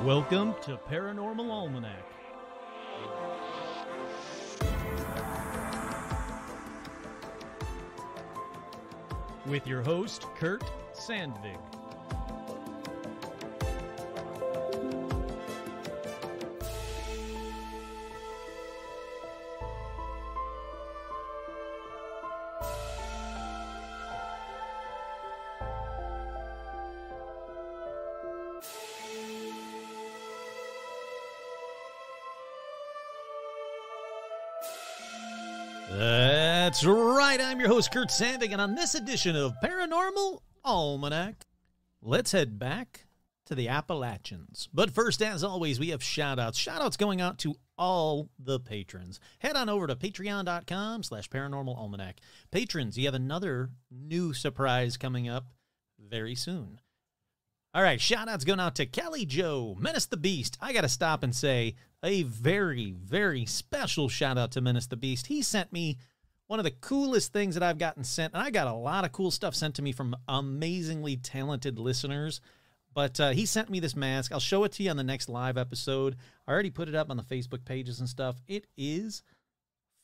Welcome to Paranormal Almanac. With your host, Kurt Sandvig. That's right, I'm your host, Kurt Sandvig, and on this edition of Paranormal Almanac, let's head back to the Appalachians. But first, as always, we have shout-outs. Shout-outs going out to all the patrons. Head on over to patreon.com/paranormalalmanac. Patrons, you have another new surprise coming up very soon. All right, shout-outs going out to Kelly Joe, Menace the Beast. I got to stop and say a very, very special shout-out to Menace the Beast. He sent me one of the coolest things that I've gotten sent, and I got a lot of cool stuff sent to me from amazingly talented listeners, but he sent me this mask. I'll show it to you on the next live episode. I already put it up on the Facebook pages and stuff. It is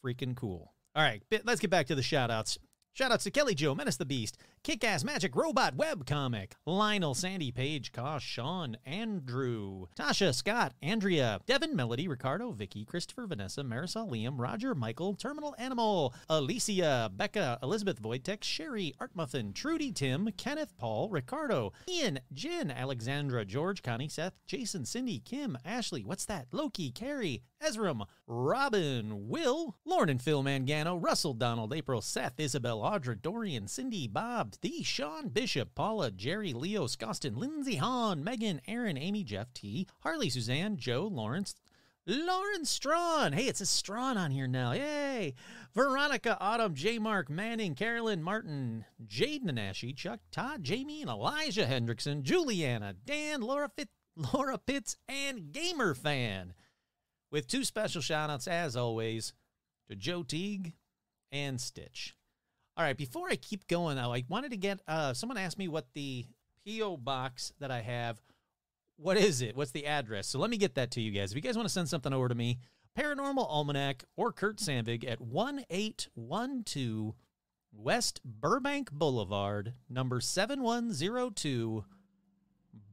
freaking cool. All right, let's get back to the shout-outs. Shoutouts to Kelly Joe, Menace the Beast, Kick-Ass Magic Robot Webcomic, Lionel, Sandy, Paige, Kosh, Sean, Andrew, Tasha, Scott, Andrea, Devin, Melody, Ricardo, Vicky, Christopher, Vanessa, Marisol, Liam, Roger, Michael, Terminal Animal, Alicia, Becca, Elizabeth, Voitex, Sherry, Art Muffin, Trudy, Tim, Kenneth, Paul, Ricardo, Ian, Jen, Alexandra, George, Connie, Seth, Jason, Cindy, Kim, Ashley, what's that? Loki, Carrie, Ezram, Robin, Will, Lauren and Phil Mangano, Russell, Donald, April, Seth, Isabel, Audra, Dorian, Cindy, Bob, The, Sean, Bishop, Paula, Jerry, Leo, Scostin, Lindsay, Hahn, Megan, Aaron, Amy, Jeff, T, Harley, Suzanne, Joe, Lawrence Strawn. Hey, it's a Strawn on here now. Yay! Veronica, Autumn, J. Mark, Manning, Carolyn, Martin, Jade Nanashi, Chuck, Todd, Jamie, and Elijah Hendrickson, Juliana, Dan, Laura Pitts, and Gamer Fan. With two special shout-outs, as always, to Joe Teague and Stitch. All right, before I keep going, though, I wanted to get, someone asked me what the P.O. box that I have, what is it? What's the address? So let me get that to you guys. If you guys want to send something over to me, Paranormal Almanac or Kurt Sandvig at 1812 West Burbank Boulevard, number 7102,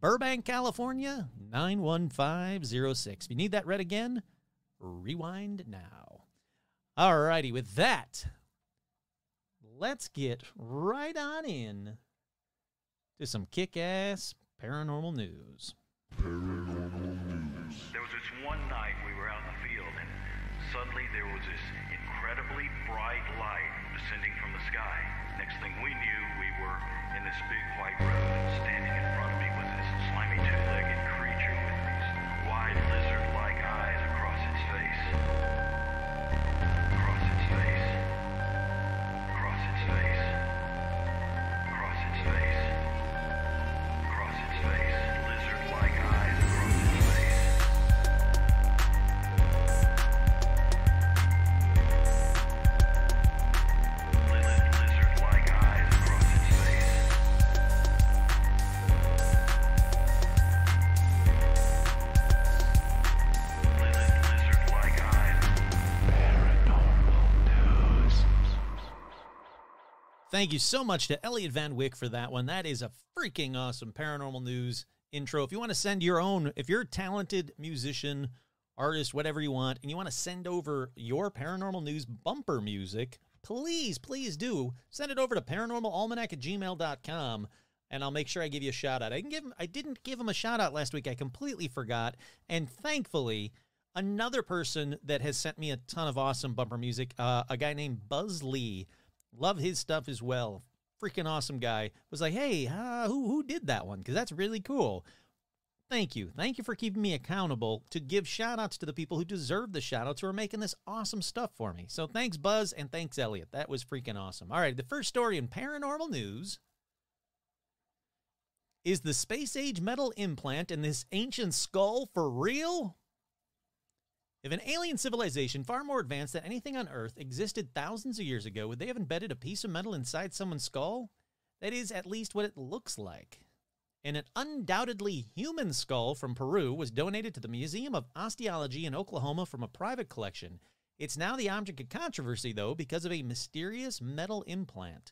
Burbank, California, 91506. If you need that read again, rewind now. All righty, with that, let's get right on in to some kick-ass paranormal news. Paranormal news. There was this one night we were out in the field, and suddenly there was this incredibly bright light descending from the sky. Next thing we knew, we were in this big white road, and standing in front of me was this slimy two-legged creature with these wide lizard-like eyes across its face. Across its face. Across its face. Across its face. Across its face. Lizard-like eyes across its face. Lizard-like eyes across its face. Lizard-like eyes. Paranormal news. Thank you so much to Elliot Van Wyck for that one. That is a freaking awesome paranormal news intro. If you want to send your own, if you're a talented musician, artist, whatever you want, and you want to send over your paranormal news bumper music, please do. Send it over to paranormalalmanac@gmail.com, and I'll make sure I give you a shout-out. I didn't give him a shout-out last week. I completely forgot, and thankfully, another person that has sent me a ton of awesome bumper music, a guy named Buzz Lee, love his stuff as well. Freaking awesome guy. Was like, hey, who did that one? Because that's really cool. Thank you. Thank you for keeping me accountable to give shout-outs to the people who deserve the shout-outs who are making this awesome stuff for me. So thanks, Buzz, and thanks, Elliot. That was freaking awesome. All right, the first story in paranormal news is the space-age metal implant in this ancient skull for real? If an alien civilization far more advanced than anything on Earth existed thousands of years ago, would they have embedded a piece of metal inside someone's skull? That is at least what it looks like. and an undoubtedly human skull from Peru was donated to the Museum of Osteology in Oklahoma from a private collection. It's now the object of controversy, though, because of a mysterious metal implant.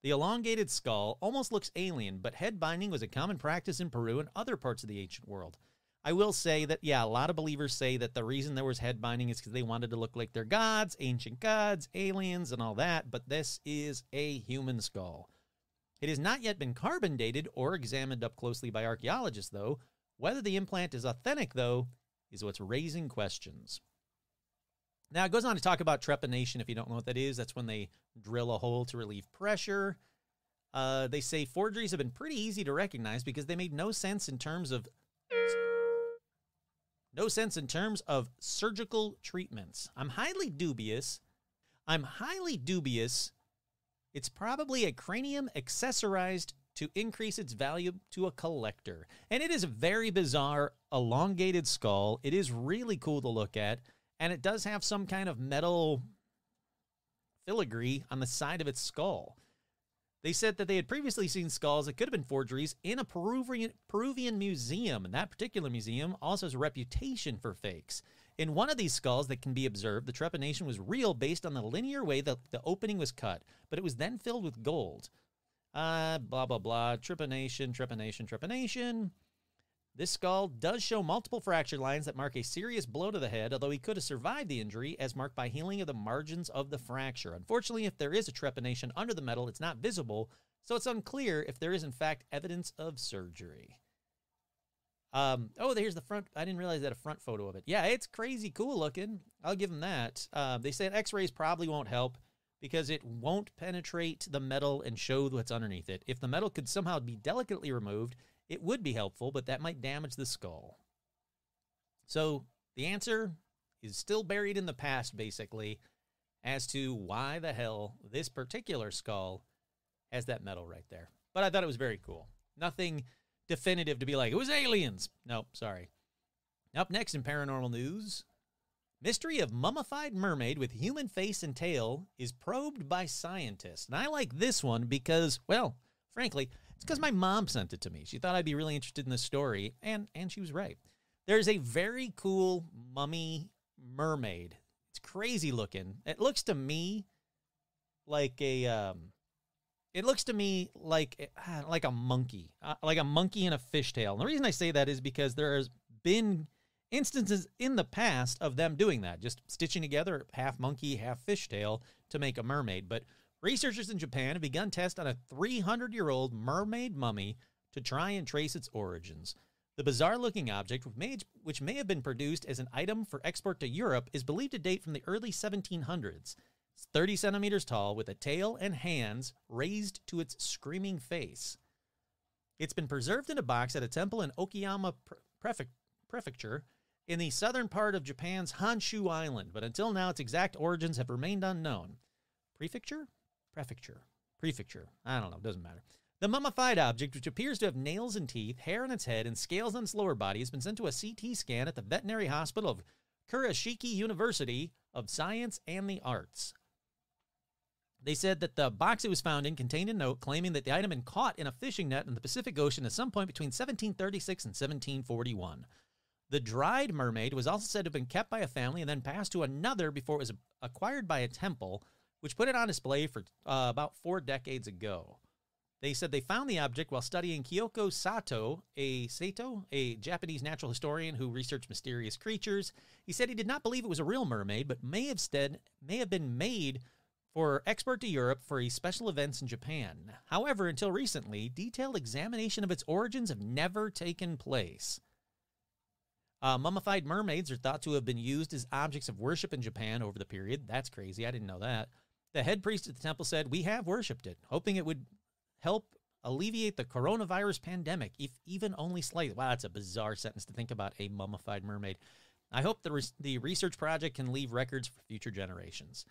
The elongated skull almost looks alien, but head binding was a common practice in Peru and other parts of the ancient world. I will say that, yeah, a lot of believers say that the reason there was head binding is because they wanted to look like their gods, ancient gods, aliens, and all that, but this is a human skull. It has not yet been carbon dated or examined up closely by archaeologists, though. Whether the implant is authentic, though, is what's raising questions. Now, it goes on to talk about trepanation. If you don't know what that is, that's when they drill a hole to relieve pressure. They say forgeries have been pretty easy to recognize because they made no sense in terms of surgical treatments. I'm highly dubious. It's probably a cranium accessorized to increase its value to a collector. And it is a very bizarre, elongated skull. It is really cool to look at. And it does have some kind of metal filigree on the side of its skull. They said that they had previously seen skulls that could have been forgeries in a Peruvian museum. And that particular museum also has a reputation for fakes. In one of these skulls that can be observed, the trepanation was real based on the linear way that the opening was cut. But it was then filled with gold. Blah, blah, blah. Trepanation. This skull does show multiple fracture lines that mark a serious blow to the head, although he could have survived the injury as marked by healing of the margins of the fracture. Unfortunately, if there is a trepanation under the metal, it's not visible, so it's unclear if there is in fact evidence of surgery. Here's the front. I didn't realize that a front photo of it. Yeah, it's crazy cool looking. I'll give them that. They said x-rays probably won't help because it won't penetrate the metal and show what's underneath it. If the metal could somehow be delicately removed, it would be helpful, but that might damage the skull. So the answer is still buried in the past, basically, as to why the hell this particular skull has that metal right there. But I thought it was very cool. Nothing definitive to be like, it was aliens. Nope, sorry. Up next in paranormal news, mystery of mummified mermaid with human face and tail is probed by scientists. And I like this one because, well, frankly, it's because my mom sent it to me. She thought I'd be really interested in this story, and she was right. There's a very cool mummy mermaid. It's crazy looking. It looks to me like a monkey, like a monkey in a fishtail. And the reason I say that is because there's been instances in the past of them doing that, just stitching together half monkey, half fishtail to make a mermaid. But researchers in Japan have begun tests on a 300-year-old mermaid mummy to try and trace its origins. The bizarre-looking object, which may have been produced as an item for export to Europe, is believed to date from the early 1700s. It's 30 centimeters tall, with a tail and hands raised to its screaming face. It's been preserved in a box at a temple in Okayama Prefecture in the southern part of Japan's Honshu Island, but until now its exact origins have remained unknown. Prefecture? Prefecture. I don't know. Doesn't matter. The mummified object, which appears to have nails and teeth, hair on its head, and scales on its lower body, has been sent to a CT scan at the veterinary hospital of Kurashiki University of Science and the Arts. They said that the box it was found in contained a note claiming that the item had been caught in a fishing net in the Pacific Ocean at some point between 1736 and 1741. The dried mermaid was also said to have been kept by a family and then passed to another before it was acquired by a temple, which put it on display for about 4 decades ago. They said they found the object while studying Kyoko Sato, a Japanese natural historian who researched mysterious creatures. He said he did not believe it was a real mermaid, but may have been made for export to Europe for special events in Japan. However, until recently, detailed examination of its origins have never taken place. Mummified mermaids are thought to have been used as objects of worship in Japan over the period. That's crazy. I didn't know that. The head priest at the temple said, "We have worshipped it, hoping it would help alleviate the coronavirus pandemic, if even only slightly." Wow, that's a bizarre sentence to think about, a mummified mermaid. I hope the research project can leave records for future generations.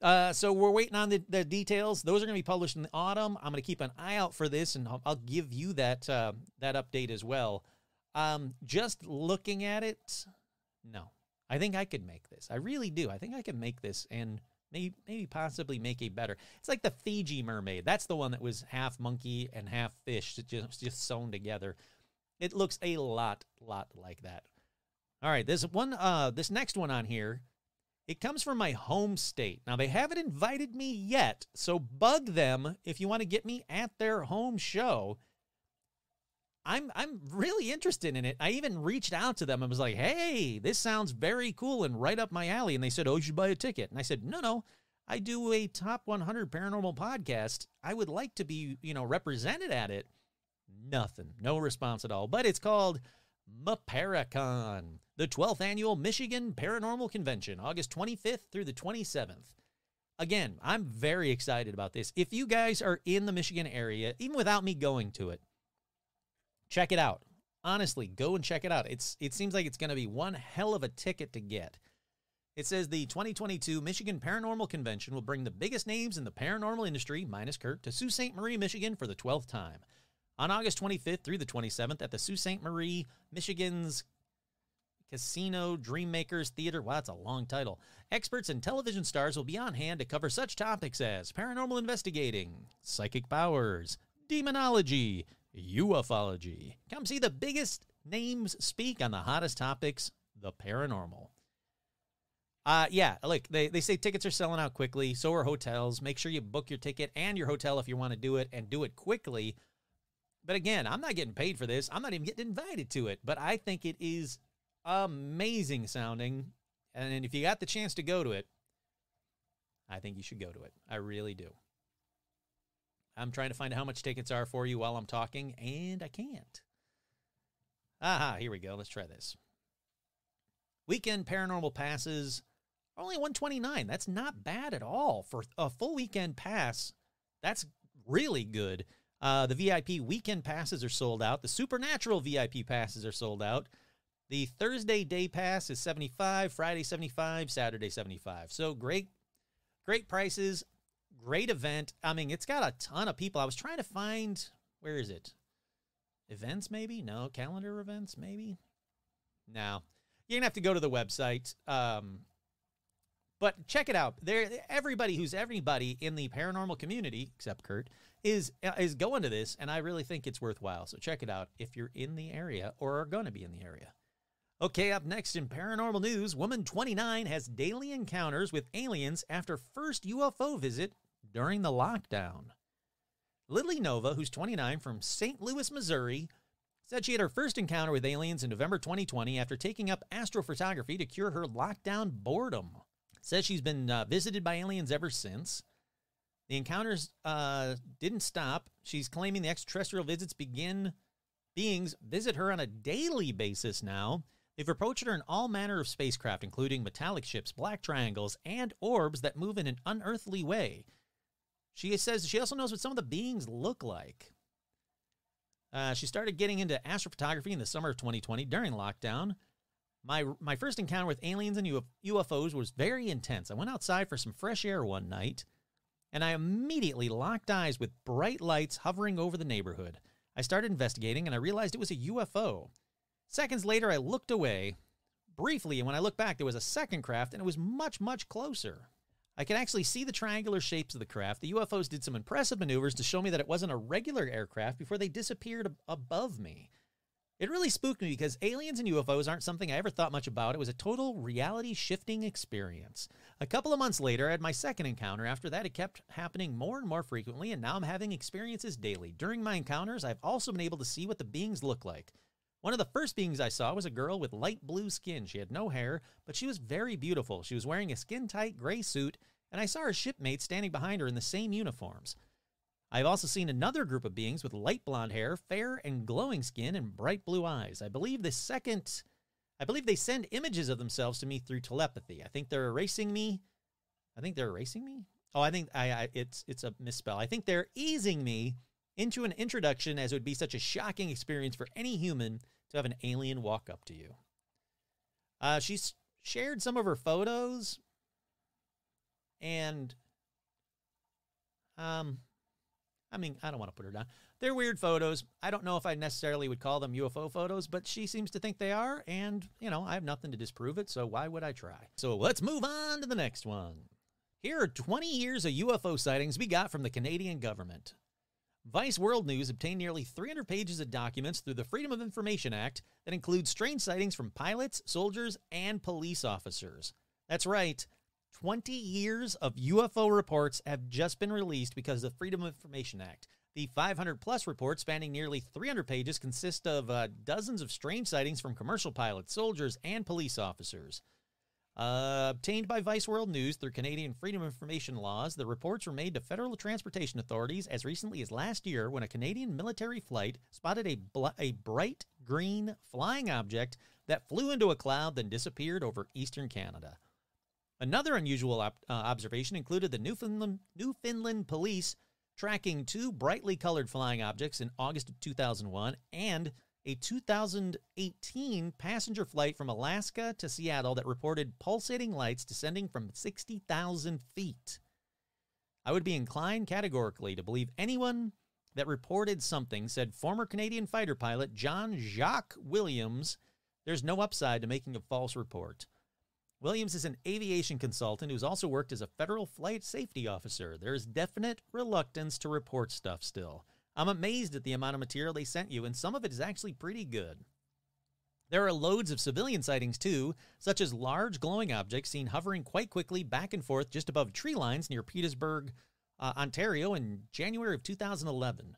So we're waiting on the details. Those are going to be published in the autumn. I'm going to keep an eye out for this, and I'll give you that update as well. Just looking at it, no. I think I could make this. I really do. I think I can make this and maybe possibly make a better. It's like the Fiji mermaid. That's the one that was half monkey and half fish, just sewn together. It looks a lot like that. All right, this next one on here, it comes from my home state. Now, they haven't invited me yet, so bug them if you want to get me at their home show. I'm really interested in it. I even reached out to them and was like, hey, this sounds very cool and right up my alley. And they said, oh, you should buy a ticket. And I said, no, I do a top 100 paranormal podcast. I would like to be, represented at it. Nothing. No response at all. But it's called MAPARACON, the 12th Annual Michigan Paranormal Convention, August 25th through the 27th. Again, I'm very excited about this. If you guys are in the Michigan area, even without me going to it, check it out. Honestly, go and check it out. It seems like it's going to be one hell of a ticket to get. It says the 2022 Michigan Paranormal Convention will bring the biggest names in the paranormal industry, minus Kurt, to Sault Ste. Marie, Michigan for the 12th time. On August 25th through the 27th at the Sault Ste. Marie, Michigan's Casino Dreammakers Theater. Wow, that's a long title. Experts and television stars will be on hand to cover such topics as paranormal investigating, psychic powers, demonology, ufology. Come see the biggest names speak on the hottest topics, the paranormal. Yeah, look, they say tickets are selling out quickly. So are hotels. Make sure you book your ticket and your hotel if you want to do it, and do it quickly. But again, I'm not getting paid for this. I'm not even getting invited to it. But I think it is amazing sounding. And if you got the chance to go to it, I think you should go to it. I really do. I'm trying to find out how much tickets are for you while I'm talking, and I can't. Aha, here we go. Let's try this. Weekend paranormal passes, only $129. That's not bad at all. For a full weekend pass, that's really good. The VIP weekend passes are sold out. The Supernatural VIP passes are sold out. The Thursday day pass is $75, Friday $75, Saturday $75. So great prices. Great event. I mean, it's got a ton of people. I was trying to find, where is it? Events, maybe? No. Calendar events, maybe? No. You're going to have to go to the website. But check it out. Everybody who's everybody in the paranormal community, except Kurt, is going to this, and I really think it's worthwhile. So check it out if you're in the area or are going to be in the area. Okay, up next in paranormal news, woman 29 has daily encounters with aliens after first UFO visit during the lockdown. Lily Nova, who's 29 from St. Louis, Missouri, said she had her first encounter with aliens in November 2020 after taking up astrophotography to cure her lockdown boredom. Says she's been visited by aliens ever since. The encounters didn't stop. She's claiming the extraterrestrial beings visit her on a daily basis now. They've approached her in all manner of spacecraft, including metallic ships, black triangles, and orbs that move in an unearthly way. She says she also knows what some of the beings look like. She started getting into astrophotography in the summer of 2020 during lockdown. My first encounter with aliens and UFOs was very intense. I went outside for some fresh air one night, and I immediately locked eyes with bright lights hovering over the neighborhood. I started investigating, and I realized it was a UFO. Seconds later, I looked away briefly, and when I looked back, there was a second craft, and it was much, much closer. I could actually see the triangular shapes of the craft. The UFOs did some impressive maneuvers to show me that it wasn't a regular aircraft before they disappeared above me. It really spooked me because aliens and UFOs aren't something I ever thought much about. It was a total reality-shifting experience. A couple of months later, I had my second encounter. After that, it kept happening more and more frequently, and now I'm having experiences daily. During my encounters, I've also been able to see what the beings look like. One of the first beings I saw was a girl with light blue skin. She had no hair, but she was very beautiful. She was wearing a skin-tight gray suit, and I saw her shipmates standing behind her in the same uniforms. I've also seen another group of beings with light blonde hair, fair and glowing skin, and bright blue eyes. I believe they send images of themselves to me through telepathy. I think they're erasing me. Oh, I think it's a misspell. I think they're easing me into an introduction, as it would be such a shocking experience for any human to have an alien walk up to you. She's shared some of her photos, and I mean, I don't want to put her down. They're weird photos. I don't know if I necessarily would call them UFO photos, but she seems to think they are, and, I have nothing to disprove it, so why would I try? So let's move on to the next one. Here are 20 years of UFO sightings we got from the Canadian government. Vice World News obtained nearly 300 pages of documents through the Freedom of Information Act that includes strange sightings from pilots, soldiers, and police officers. That's right, 20 years of UFO reports have just been released because of the Freedom of Information Act. The 500-plus report, spanning nearly 300 pages, consist of dozens of strange sightings from commercial pilots, soldiers, and police officers. Obtained by Vice World News through Canadian Freedom of Information laws, the reports were made to federal transportation authorities as recently as last year when a Canadian military flight spotted a bright green flying object that flew into a cloud then disappeared over eastern Canada. Another unusual observation included the Newfoundland police tracking two brightly colored flying objects in August of 2001 and a 2018 passenger flight from Alaska to Seattle that reported pulsating lights descending from 60,000 feet. I would be inclined categorically to believe anyone that reported something, said former Canadian fighter pilot John Jacques Williams. There's no upside to making a false report. Williams is an aviation consultant who's also worked as a federal flight safety officer. There is definite reluctance to report stuff still. I'm amazed at the amount of material they sent you, and some of it is actually pretty good. There are loads of civilian sightings, too, such as large glowing objects seen hovering quite quickly back and forth just above tree lines near Petersburg, Ontario in January of 2011.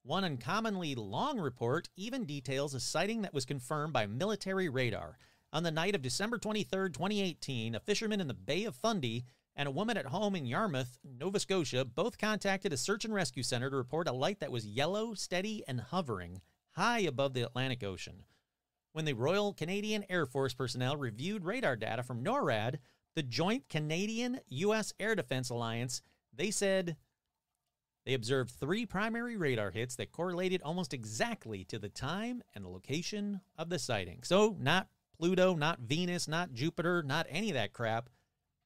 One uncommonly long report even details a sighting that was confirmed by military radar. On the night of December 23, 2018, a fisherman in the Bay of Fundy and a woman at home in Yarmouth, Nova Scotia, both contacted a search and rescue center to report a light that was yellow, steady, and hovering high above the Atlantic Ocean. When the Royal Canadian Air Force personnel reviewed radar data from NORAD, the Joint Canadian-U.S. Air Defense Alliance, they said they observed 3 primary radar hits that correlated almost exactly to the time and the location of the sighting. So, not Pluto, not Venus, not Jupiter, not any of that crap.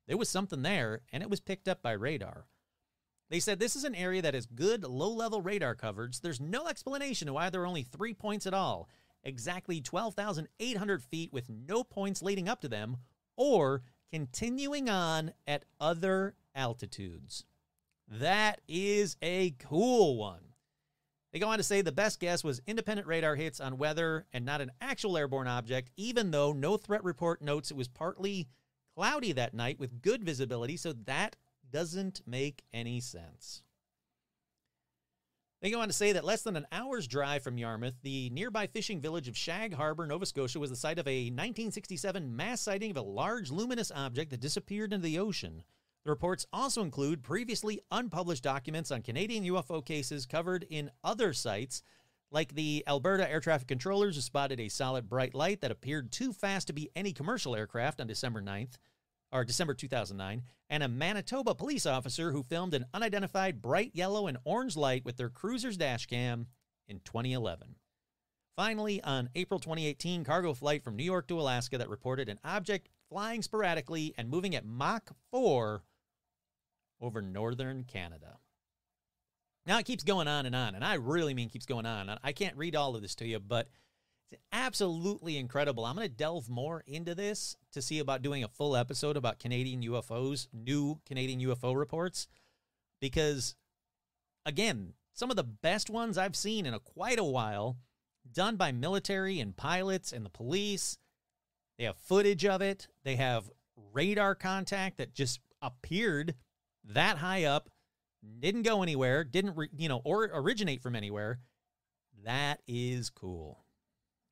There was something there, and it was picked up by radar. They said this is an area that has good low-level radar coverage. There's no explanation of why there are only 3 points at all, exactly 12,800 feet with no points leading up to them, or continuing on at other altitudes. That is a cool one. They go on to say the best guess was independent radar hits on weather and not an actual airborne object, even though no threat report notes it was partly cloudy that night with good visibility, so that doesn't make any sense. They go on to say that less than an hour's drive from Yarmouth, the nearby fishing village of Shag Harbor, Nova Scotia, was the site of a 1967 mass sighting of a large luminous object that disappeared into the ocean. The reports also include previously unpublished documents on Canadian UFO cases covered in other sites, like the Alberta Air Traffic Controllers who spotted a solid bright light that appeared too fast to be any commercial aircraft on December 2009, and a Manitoba police officer who filmed an unidentified bright yellow and orange light with their cruiser's dash cam in 2011. Finally, on April 2018, cargo flight from New York to Alaska that reported an object flying sporadically and moving at Mach 4 over northern Canada. Now it keeps going on, and I really mean keeps going on. I can't read all of this to you, but it's absolutely incredible. I'm going to delve more into this to see about doing a full episode about Canadian UFOs, new Canadian UFO reports, because, again, some of the best ones I've seen in quite a while, done by military and pilots and the police. They have footage of it. They have radar contact that just appeared that high up, didn't go anywhere, didn't or originate from anywhere. That is cool.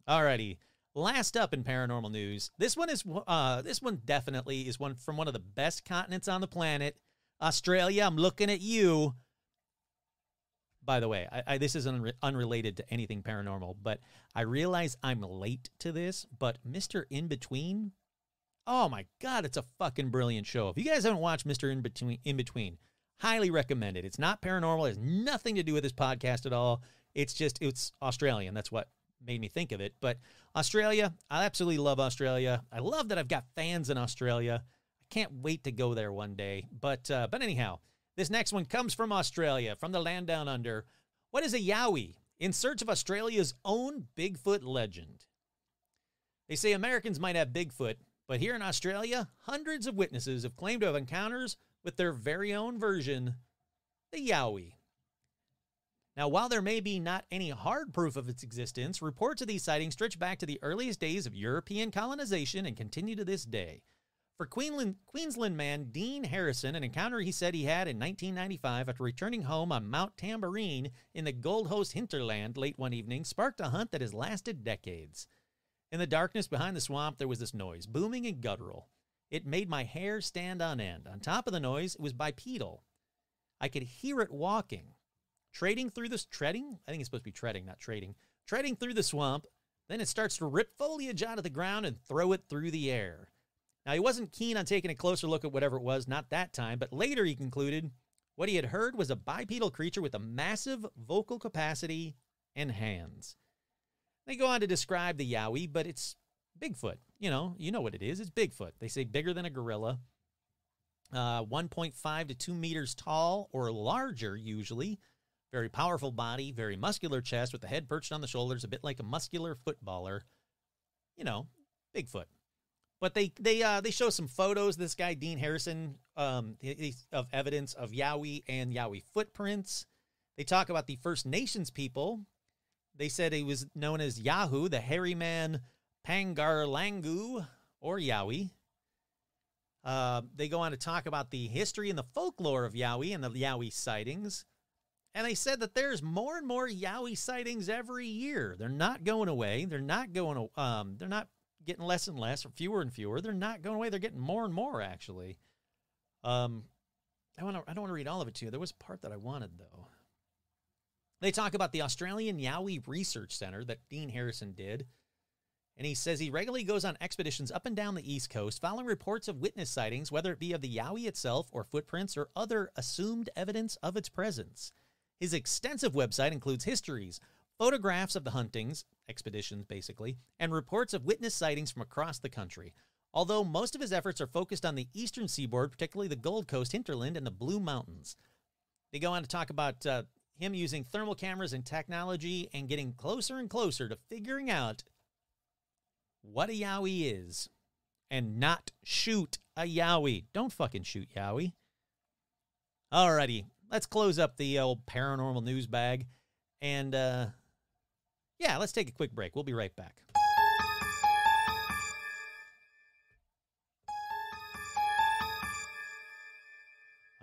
Alrighty, last up in paranormal news. This one definitely is one from one of the best continents on the planet, Australia. I'm looking at you. By the way, this is unrelated to anything paranormal, but I realize I'm late to this, but Mr. In Between, oh my God, it's a fucking brilliant show. If you guys haven't watched Mr. In Between, highly recommend it. It's not paranormal. It has nothing to do with this podcast at all. It's Australian. That's what made me think of it. But Australia, I absolutely love Australia. I love that I've got fans in Australia. I can't wait to go there one day. But anyhow, this next one comes from Australia, from the land down under. What is a Yowie? In search of Australia's own Bigfoot legend. They say Americans might have Bigfoot, but here in Australia, hundreds of witnesses have claimed to have encounters with their very own version, the Yowie. Now, while there may be not any hard proof of its existence, reports of these sightings stretch back to the earliest days of European colonization and continue to this day. For Queensland man Dean Harrison, an encounter he said he had in 1995 after returning home on Mount Tamborine in the Gold Coast hinterland late one evening sparked a hunt that has lasted decades. In the darkness behind the swamp, there was this noise, booming and guttural. It made my hair stand on end. On top of the noise, it was bipedal. I could hear it walking. Treading through the swamp, then it starts to rip foliage out of the ground and throw it through the air. Now, he wasn't keen on taking a closer look at whatever it was, not that time, but later he concluded what he had heard was a bipedal creature with a massive vocal capacity and hands. They go on to describe the Yowie, but it's Bigfoot. You know what it is. It's Bigfoot. They say bigger than a gorilla, 1.5 to 2 meters tall or larger usually. Very powerful body, very muscular chest with the head perched on the shoulders, a bit like a muscular footballer. Bigfoot. But they show some photos. This guy, Dean Harrison, of evidence of Yowie and Yowie footprints. They talk about the First Nations people. They said he was known as Yahoo, the hairy man Pangarlangu, or Yowie. They go on to talk about the history and the folklore of Yowie and the Yowie sightings. And they said that there's more and more Yowie sightings every year. They're not going away. They're not getting less and less, or fewer and fewer. They're not going away. They're getting more and more, actually. I don't want to read all of it to you. There was a part that I wanted, though. They talk about the Australian Yowie Research Center that Dean Harrison did. And he says he regularly goes on expeditions up and down the East Coast, following reports of witness sightings, whether it be of the Yowie itself or footprints or other assumed evidence of its presence. His extensive website includes histories, photographs of the huntings, expeditions basically, and reports of witness sightings from across the country. Although most of his efforts are focused on the eastern seaboard, particularly the Gold Coast hinterland and the Blue Mountains. They go on to talk about him using thermal cameras and technology and getting closer and closer to figuring out what a Yowie is and not shoot a Yowie. Don't fucking shoot Yowie. Alrighty. Let's close up the old paranormal news bag. And, let's take a quick break. We'll be right back.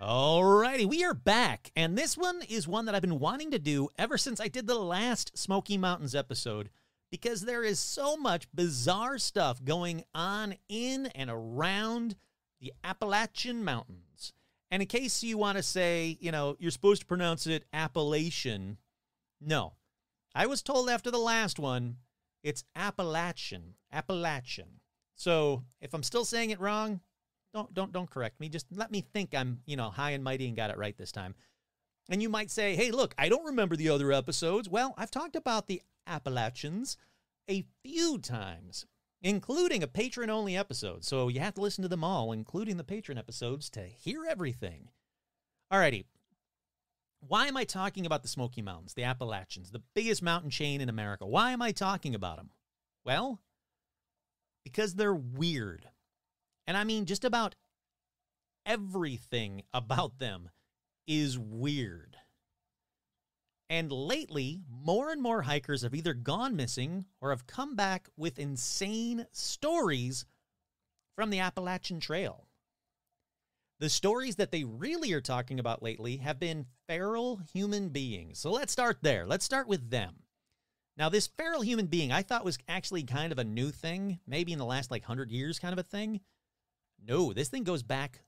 Alrighty, we are back. And this one is one that I've been wanting to do ever since I did the last Smoky Mountains episode, because there is so much bizarre stuff going on in and around the Appalachian Mountains. And in case you want to say, you're supposed to pronounce it Appalachian, no. I was told after the last one, it's Appalachian. So if I'm still saying it wrong, don't correct me. Just let me think I'm, high and mighty and got it right this time. And you might say, hey, look, I don't remember the other episodes. Well, I've talked about the Appalachians a few times, including a patron-only episode. So you have to listen to them all, including the patron episodes, to hear everything. Alrighty. Why am I talking about the Smoky Mountains, the Appalachians, the biggest mountain chain in America? Why am I talking about them? Well, because they're weird. And I mean, just about everything about them is weird. And lately, more and more hikers have either gone missing or have come back with insane stories from the Appalachian Trail. The stories that they really are talking about lately have been feral human beings. So let's start there. Let's start with them. Now, this feral human being I thought was actually kind of a new thing, maybe in the last 100 years kind of a thing. No, this thing goes back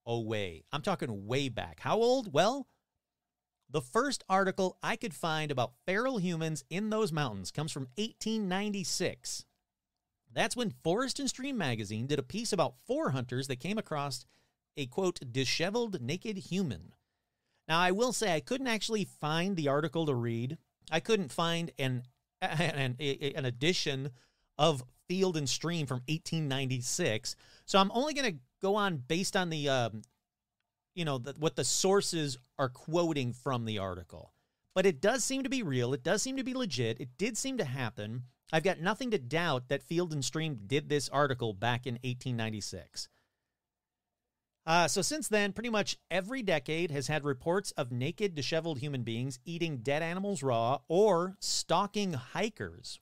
way. I'm talking way back. How old? Well, the first article I could find about feral humans in those mountains comes from 1896. That's when Forest and Stream magazine did a piece about 4 hunters that came across a, quote, disheveled naked human. Now, I will say I couldn't actually find the article to read. I couldn't find an edition of Field and Stream from 1896. So I'm only going to go on based on the, what the sources are quoting from the article. But it does seem to be real. It does seem to be legit. It did seem to happen. I've got nothing to doubt that Field and Stream did this article back in 1896. So since then, pretty much every decade has had reports of naked, disheveled human beings eating dead animals raw or stalking hikers.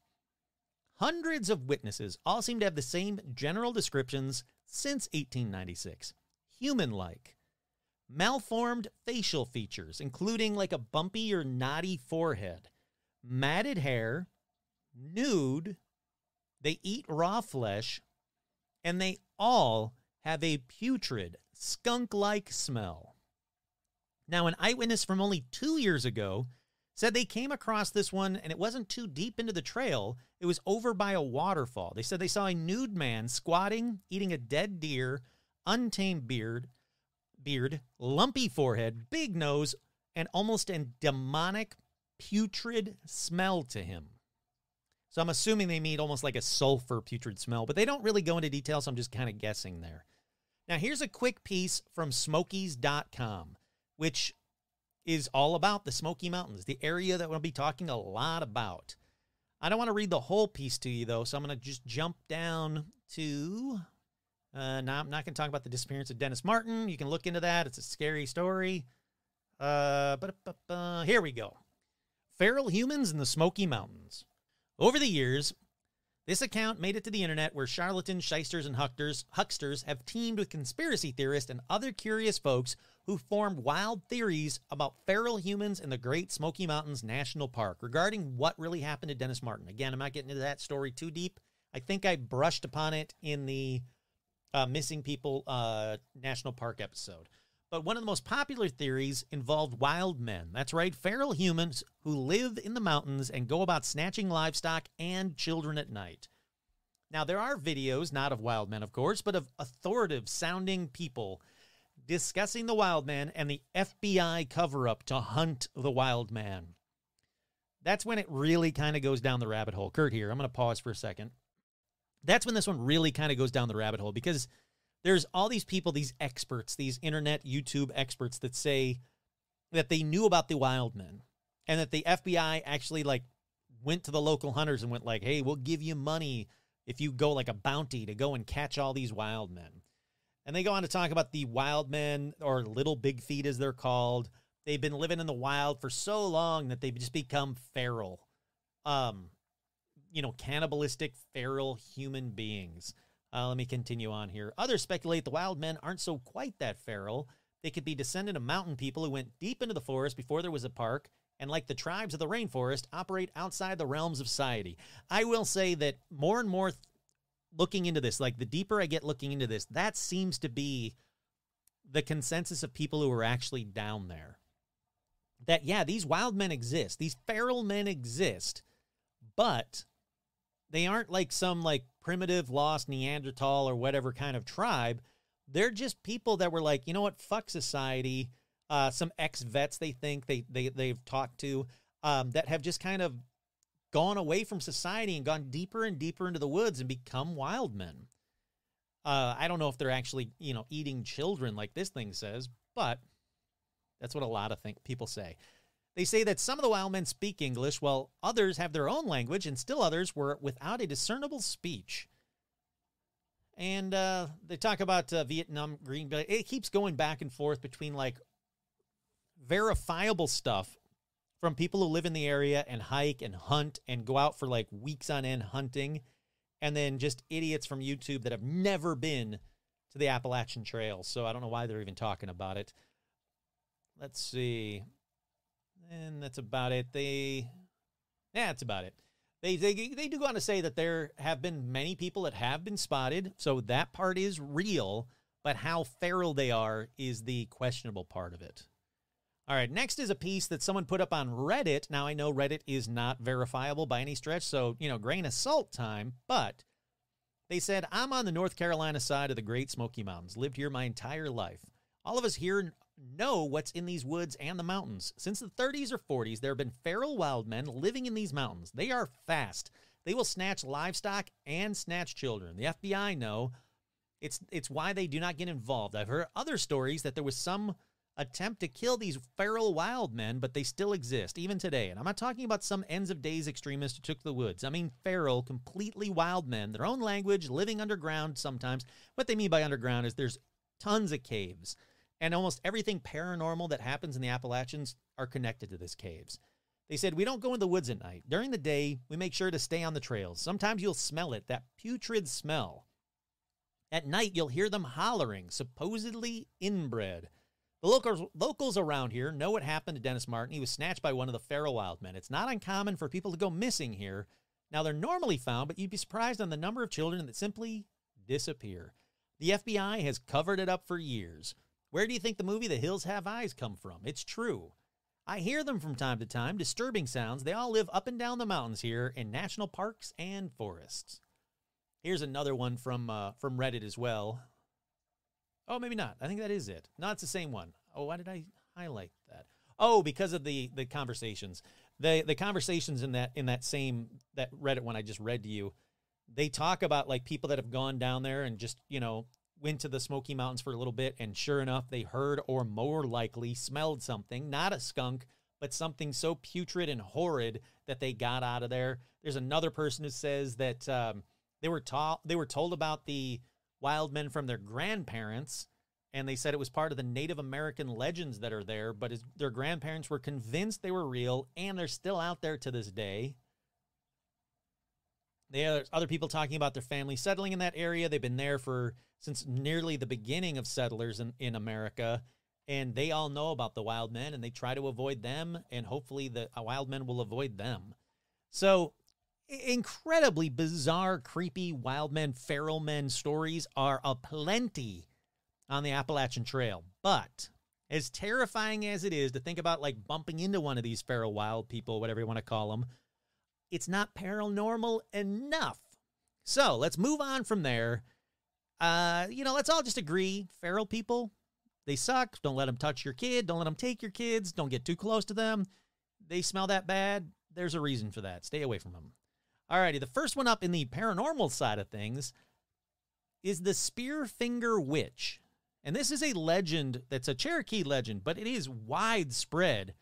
Hundreds of witnesses all seem to have the same general descriptions since 1896. Human-like. Malformed facial features, including like a bumpy or knotty forehead. Matted hair. Nude. They eat raw flesh. And they all have a putrid, skunk-like smell. Now, an eyewitness from only 2 years ago said they came across this one, and it wasn't too deep into the trail. It was over by a waterfall. They said they saw a nude man squatting, eating a dead deer, untamed beard, lumpy forehead, big nose, and almost a demonic, putrid smell to him. So I'm assuming they mean almost like a sulfur putrid smell, but they don't really go into detail, so I'm just kind of guessing there. Now, here's a quick piece from Smokies.com, which is all about the Smoky Mountains, the area that we'll be talking a lot about. I don't want to read the whole piece to you, though, so I'm going to just jump down to... now, I'm not going to talk about the disappearance of Dennis Martin. You can look into that. It's a scary story. Here we go. Feral humans in the Smoky Mountains. Over the years, this account made it to the internet where charlatans, shysters, and hucksters have teamed with conspiracy theorists and other curious folks who formed wild theories about feral humans in the Great Smoky Mountains National Park regarding what really happened to Dennis Martin. Again, I'm not getting into that story too deep. I think I brushed upon it in the Missing People National Park episode. But one of the most popular theories involved wild men. That's right, feral humans who live in the mountains and go about snatching livestock and children at night. Now, there are videos, not of wild men, of course, but of authoritative-sounding people discussing the wild man and the FBI cover-up to hunt the wild man. That's when it really kind of goes down the rabbit hole. Kurt here, I'm going to pause for a second. That's when this one really kind of goes down the rabbit hole, because there's all these people, these experts, these internet YouTube experts that say that they knew about the wild men and that the FBI actually like went to the local hunters and went like, hey, we'll give you money if you go like a bounty to go and catch all these wild men. And they go on to talk about the wild men, or little big feet as they're called. They've been living in the wild for so long that they've just become feral. Cannibalistic feral human beings. Let me continue on here. Others speculate the wild men aren't so quite that feral. They could be descendant of mountain people who went deep into the forest before there was a park, and like the tribes of the rainforest, operate outside the realms of society. I will say that more and more looking into this, like the deeper I get looking into this, that seems to be the consensus of people who are actually down there. That, yeah, these wild men exist. These feral men exist, but they aren't like some like primitive lost Neanderthal or whatever kind of tribe. They're just people that were like, you know what, fuck society. Some ex-vets they think they've talked to that have just kind of gone away from society and gone deeper and deeper into the woods and become wild men. I don't know if they're actually, eating children like this thing says, but that's what a lot of people say. They say that some of the wild men speak English, while others have their own language, and still others were without a discernible speech. And they talk about Vietnam, Greenbrier. It keeps going back and forth between, like, verifiable stuff from people who live in the area and hike and hunt and go out for, like, weeks on end hunting, and then just idiots from YouTube that have never been to the Appalachian Trail. So I don't know why they're even talking about it. Let's see. And that's about it. That's about it. They do go on to say that there have been many people that have been spotted, so that part is real, but how feral they are is the questionable part of it. All right, next is a piece that someone put up on Reddit. Now, I know Reddit is not verifiable by any stretch, so, grain of salt time, but they said, I'm on the North Carolina side of the Great Smoky Mountains, lived here my entire life. All of us here know what's in these woods and the mountains. Since the 30s or 40s, there have been feral wild men living in these mountains. They are fast. They will snatch livestock and snatch children. The FBI know. It's why they do not get involved. I've heard other stories that there was some attempt to kill these feral wild men, but they still exist, even today. And I'm not talking about some ends of days extremists who took to the woods. I mean feral, completely wild men, their own language, living underground sometimes. What they mean by underground is there's Tons of caves. And almost everything paranormal that happens in the Appalachians are connected to these caves. They said, we don't go in the woods at night. During the day, we make sure to stay on the trails. Sometimes you'll smell it, that putrid smell. At night, you'll hear them hollering, supposedly inbred. The locals around here know what happened to Dennis Martin. He was snatched by one of the feral wild men. It's not uncommon for people to go missing here. Now, they're normally found, but you'd be surprised on the number of children that simply disappear. The FBI has covered it up for years. Where do you think the movie The Hills Have Eyes come from? It's true. I hear them from time to time, disturbing sounds. They all live up and down the mountains here in national parks and forests. Here's another one from Reddit as well. Oh, maybe not. I think that is it. No, it's the same one. Oh, why did I highlight that? Oh, because of the conversations. The conversations in that Reddit one I just read to you, they talk about like people that have gone down there and just, went to the Smoky Mountains for a little bit, and sure enough, they heard or more likely smelled something, not a skunk, but something so putrid and horrid that they got out of there. There's another person who says that they were told about the wild men from their grandparents, and they said it was part of the Native American legends that are there, but their grandparents were convinced they were real, and they're still out there to this day. There's other people talking about their family settling in that area. They've been there since nearly the beginning of settlers in America, and they all know about the wild men, and they try to avoid them, and hopefully the wild men will avoid them. So incredibly bizarre, creepy wild men, feral men stories are aplenty on the Appalachian Trail. But as terrifying as it is to think about like bumping into one of these feral wild people, whatever you want to call them, it's not paranormal enough. So let's move on from there. Let's all just agree, feral people, they suck. Don't let them touch your kid. Don't let them take your kids. Don't get too close to them. They smell that bad. There's a reason for that. Stay away from them. Alrighty, the first one up in the paranormal side of things is the Spearfinger Witch. And this is a legend that's a Cherokee legend, but it is widespread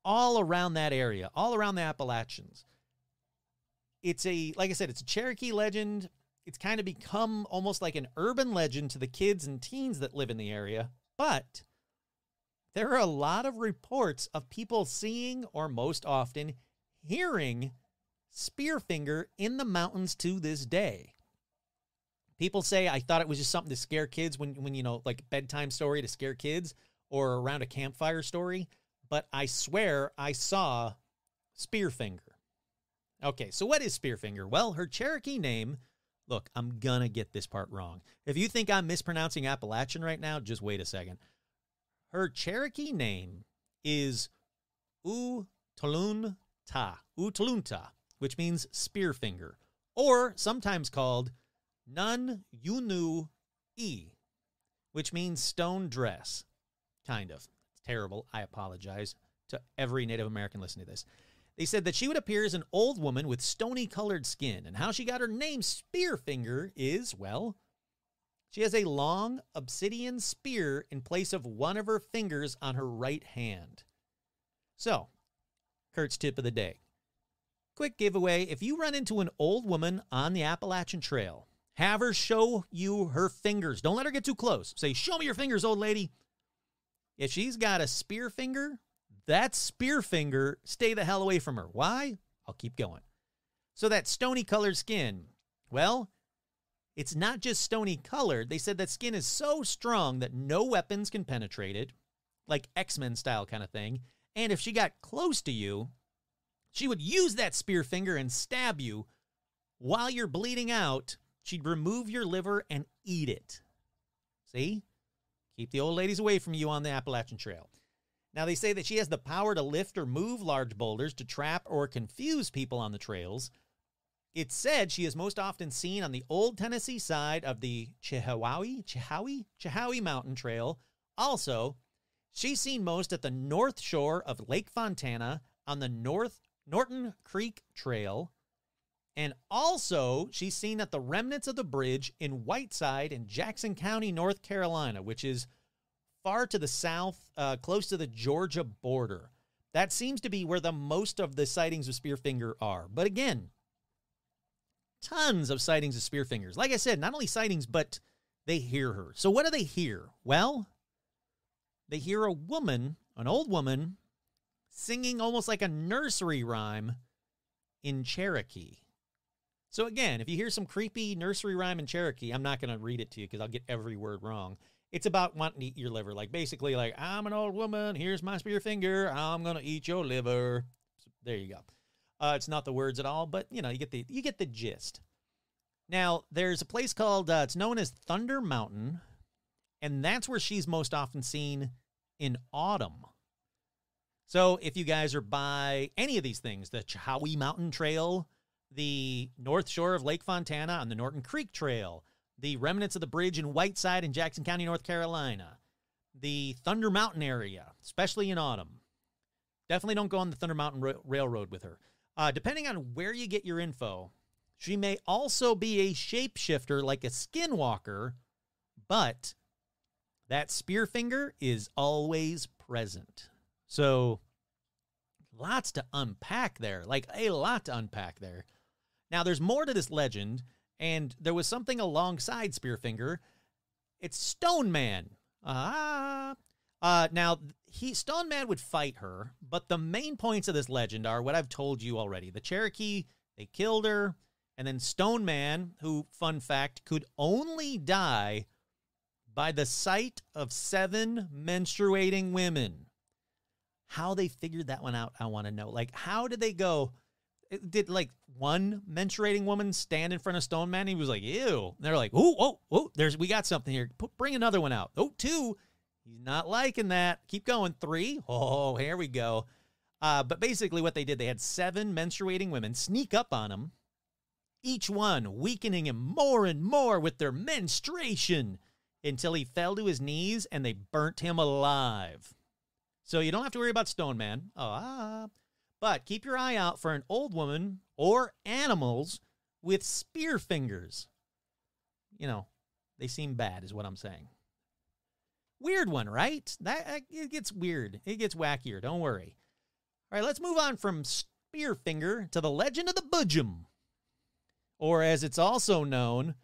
all around that area, all around the Appalachians. Like I said, it's a Cherokee legend. It's kind of become almost like an urban legend to the kids and teens that live in the area. But there are a lot of reports of people seeing, or most often hearing, Spearfinger in the mountains to this day. People say, I thought it was just something to scare kids when like a bedtime story to scare kids or around a campfire story. But I swear I saw Spearfinger. Okay, so what is Spearfinger? Well, her Cherokee name, look, I'm gonna get this part wrong. If you think I'm mispronouncing Appalachian right now, just wait a second. Her Cherokee name is Utulunta, which means Spearfinger, or sometimes called Nun Yunu E, which means stone dress. Kind of. It's terrible. I apologize to every Native American listening to this. They said that she would appear as an old woman with stony-colored skin, and how she got her name Spearfinger is, well, she has a long obsidian spear in place of one of her fingers on her right hand. So, Kurt's tip of the day. Quick giveaway, if you run into an old woman on the Appalachian Trail, have her show you her fingers. Don't let her get too close. Say, show me your fingers, old lady. If she's got a spear finger, that Spearfinger, stay the hell away from her. Why? I'll keep going. So that stony-colored skin, well, it's not just stony-colored. They said that skin is so strong that no weapons can penetrate it, like X-Men style kind of thing. And if she got close to you, she would use that Spearfinger and stab you. While you're bleeding out, she'd remove your liver and eat it. See? Keep the old ladies away from you on the Appalachian Trail. Now, they say that she has the power to lift or move large boulders to trap or confuse people on the trails. It's said she is most often seen on the old Tennessee side of the Chihowie Mountain Trail. Also, she's seen most at the north shore of Lake Fontana on the Norton Creek Trail. And also, she's seen at the remnants of the bridge in Whiteside in Jackson County, North Carolina, which is far to the south, close to the Georgia border. That seems to be where the most of the sightings of Spearfinger are. But again, tons of sightings of Spearfingers. Like I said, not only sightings, but they hear her. So what do they hear? Well, they hear a woman, an old woman, singing almost like a nursery rhyme in Cherokee. So again, if you hear some creepy nursery rhyme in Cherokee, I'm not going to read it to you because I'll get every word wrong. It's about wanting to eat your liver. Like basically like, I'm an old woman, here's my spear finger, I'm going to eat your liver. So there you go. It's not the words at all, but you know, you get the gist. Now, there's a place called, it's known as Thunder Mountain, and that's where she's most often seen in autumn. So if you guys are by any of these things, the Chowee Mountain Trail, the North Shore of Lake Fontana on the Norton Creek Trail, the remnants of the bridge in Whiteside in Jackson County, North Carolina, the Thunder Mountain area, especially in autumn. Definitely don't go on the Thunder Mountain Railroad with her. Depending on where you get your info, she may also be a shapeshifter like a skinwalker, but that spear finger is always present. So lots to unpack there, like a lot to unpack there. Now, there's more to this legend, and there was something alongside Spearfinger. It's Stone Man. Now, Stone Man would fight her, but the main points of this legend are what I've told you already. The Cherokee, they killed her, and then Stone Man, who, fun fact, could only die by the sight of 7 menstruating women. How they figured that one out, I want to know. Like, how did they go? Did, like, one menstruating woman stand in front of Stone Man? He was like, ew. And they're like, oh, we got something here. Bring another one out. Oh, 2. He's not liking that. Keep going. 3. Oh, here we go. But basically what they did, they had 7 menstruating women sneak up on him, each one weakening him more and more with their menstruation until he fell to his knees and they burnt him alive. So you don't have to worry about Stone Man. But keep your eye out for an old woman or animals with spear fingers. You know, they seem bad is what I'm saying. Weird one, right? It gets weird. It gets wackier. Don't worry. All right, let's move on from Spearfinger to the legend of the Butchum. Or as it's also known,